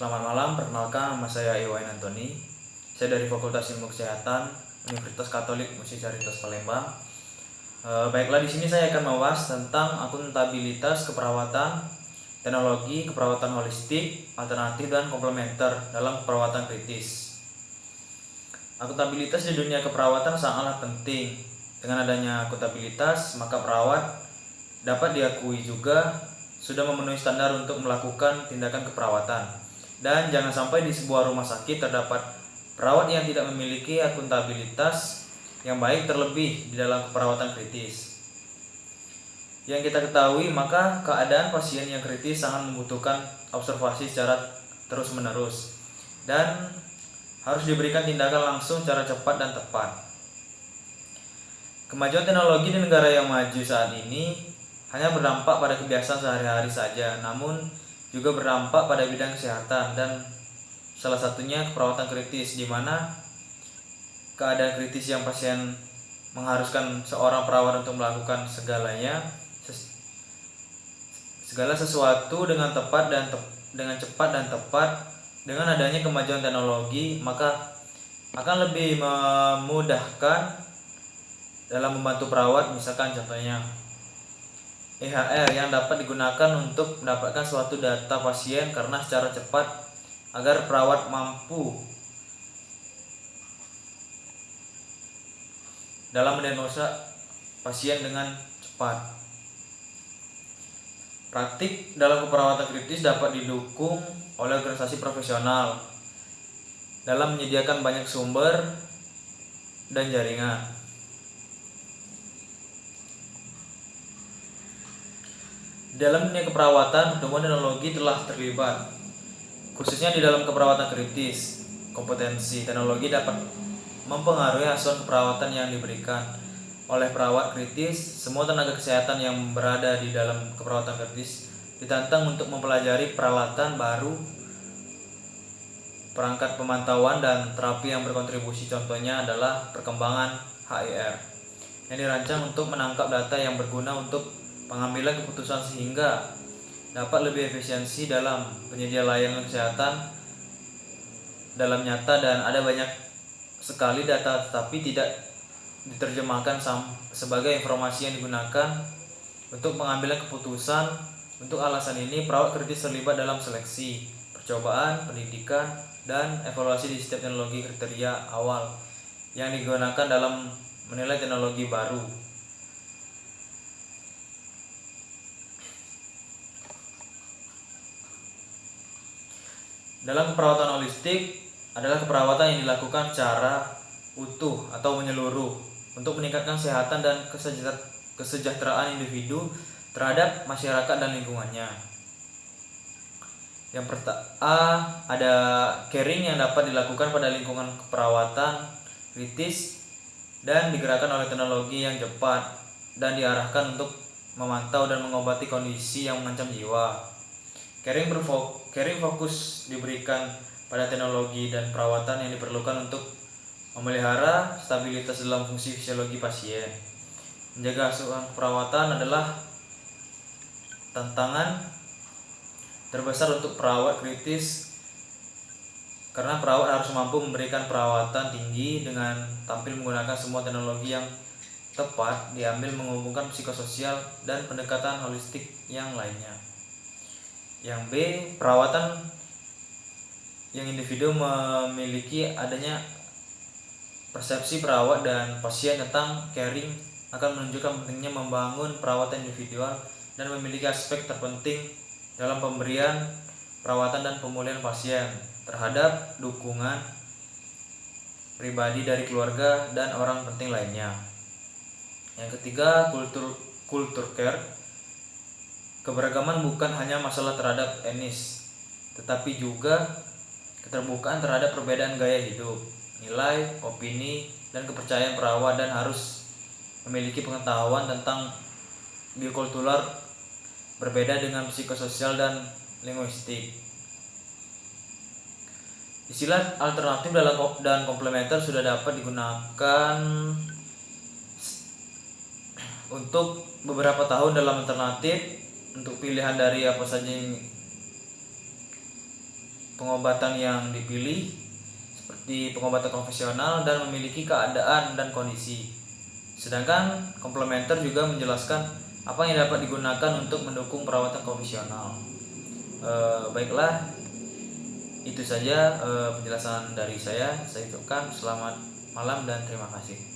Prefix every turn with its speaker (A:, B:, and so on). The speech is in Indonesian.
A: Selamat malam, perkenalkan nama saya Iwain Antoni. Saya dari Fakultas Ilmu Kesehatan Universitas Katolik Musi Caritas Palembang. Baiklah, di sini saya akan membahas tentang akuntabilitas keperawatan, teknologi keperawatan holistik, alternatif dan komplementer dalam keperawatan kritis. Akuntabilitas di dunia keperawatan sangatlah penting. Dengan adanya akuntabilitas, maka perawat dapat diakui juga sudah memenuhi standar untuk melakukan tindakan keperawatan. Dan jangan sampai di sebuah rumah sakit terdapat perawat yang tidak memiliki akuntabilitas yang baik, terlebih di dalam keperawatan kritis. Yang kita ketahui, maka keadaan pasien yang kritis sangat membutuhkan observasi secara terus-menerus dan harus diberikan tindakan langsung secara cepat dan tepat. Kemajuan teknologi di negara yang maju saat ini hanya berdampak pada kebiasaan sehari-hari saja, namun juga berdampak pada bidang kesehatan dan salah satunya keperawatan kritis, di mana keadaan kritis yang pasien mengharuskan seorang perawat untuk melakukan segala sesuatu dengan cepat dan tepat. Dengan adanya kemajuan teknologi, maka akan lebih memudahkan dalam membantu perawat. Misalkan contohnya EHR yang dapat digunakan untuk mendapatkan suatu data pasien karena secara cepat agar perawat mampu dalam mendiagnosa pasien dengan cepat. Praktik dalam keperawatan kritis dapat didukung oleh organisasi profesional dalam menyediakan banyak sumber dan jaringan. Dalam dunia keperawatan, perkembangan teknologi telah terlibat, khususnya di dalam keperawatan kritis. Kompetensi teknologi dapat mempengaruhi asuhan keperawatan yang diberikan oleh perawat kritis. Semua tenaga kesehatan yang berada di dalam keperawatan kritis ditantang untuk mempelajari peralatan baru, perangkat pemantauan dan terapi yang berkontribusi. Contohnya adalah perkembangan HIR yang dirancang untuk menangkap data yang berguna untuk pengambilan keputusan sehingga dapat lebih efisiensi dalam penyedia layanan kesehatan dalam nyata. Dan ada banyak sekali data tetapi tidak diterjemahkan sebagai informasi yang digunakan untuk pengambilan keputusan. Untuk alasan ini, perawat kritis terlibat dalam seleksi, percobaan, pendidikan, dan evaluasi di setiap teknologi kriteria awal yang digunakan dalam menilai teknologi baru. Dalam keperawatan holistik adalah keperawatan yang dilakukan secara utuh atau menyeluruh untuk meningkatkan kesehatan dan kesejahteraan individu terhadap masyarakat dan lingkungannya. Yang pertama, ada caring yang dapat dilakukan pada lingkungan keperawatan kritis dan digerakkan oleh teknologi yang cepat dan diarahkan untuk memantau dan mengobati kondisi yang mengancam jiwa. Caring fokus diberikan pada teknologi dan perawatan yang diperlukan untuk memelihara stabilitas dalam fungsi fisiologi pasien. Menjaga asuhan perawatan adalah tantangan terbesar untuk perawat kritis, karena perawat harus mampu memberikan perawatan tinggi dengan tampil menggunakan semua teknologi yang tepat diambil, menghubungkan psikososial dan pendekatan holistik yang lainnya. Yang B, perawatan yang individu memiliki adanya persepsi perawat dan pasien tentang caring akan menunjukkan pentingnya membangun perawatan individual dan memiliki aspek terpenting dalam pemberian perawatan dan pemulihan pasien terhadap dukungan pribadi dari keluarga dan orang penting lainnya. Yang ketiga, kultur care. Keberagaman bukan hanya masalah terhadap etnis, tetapi juga keterbukaan terhadap perbedaan gaya hidup, nilai, opini, dan kepercayaan perawat, dan harus memiliki pengetahuan tentang biokultural berbeda dengan psikososial dan linguistik. Istilah alternatif dan komplementer sudah dapat digunakan untuk beberapa tahun dalam alternatif untuk pilihan dari apa saja yang pengobatan yang dipilih seperti pengobatan konvensional dan memiliki keadaan dan kondisi. Sedangkan komplementer juga menjelaskan apa yang dapat digunakan untuk mendukung perawatan konvensional. Baiklah, itu saja penjelasan dari saya. Saya ucapkan selamat malam dan terima kasih.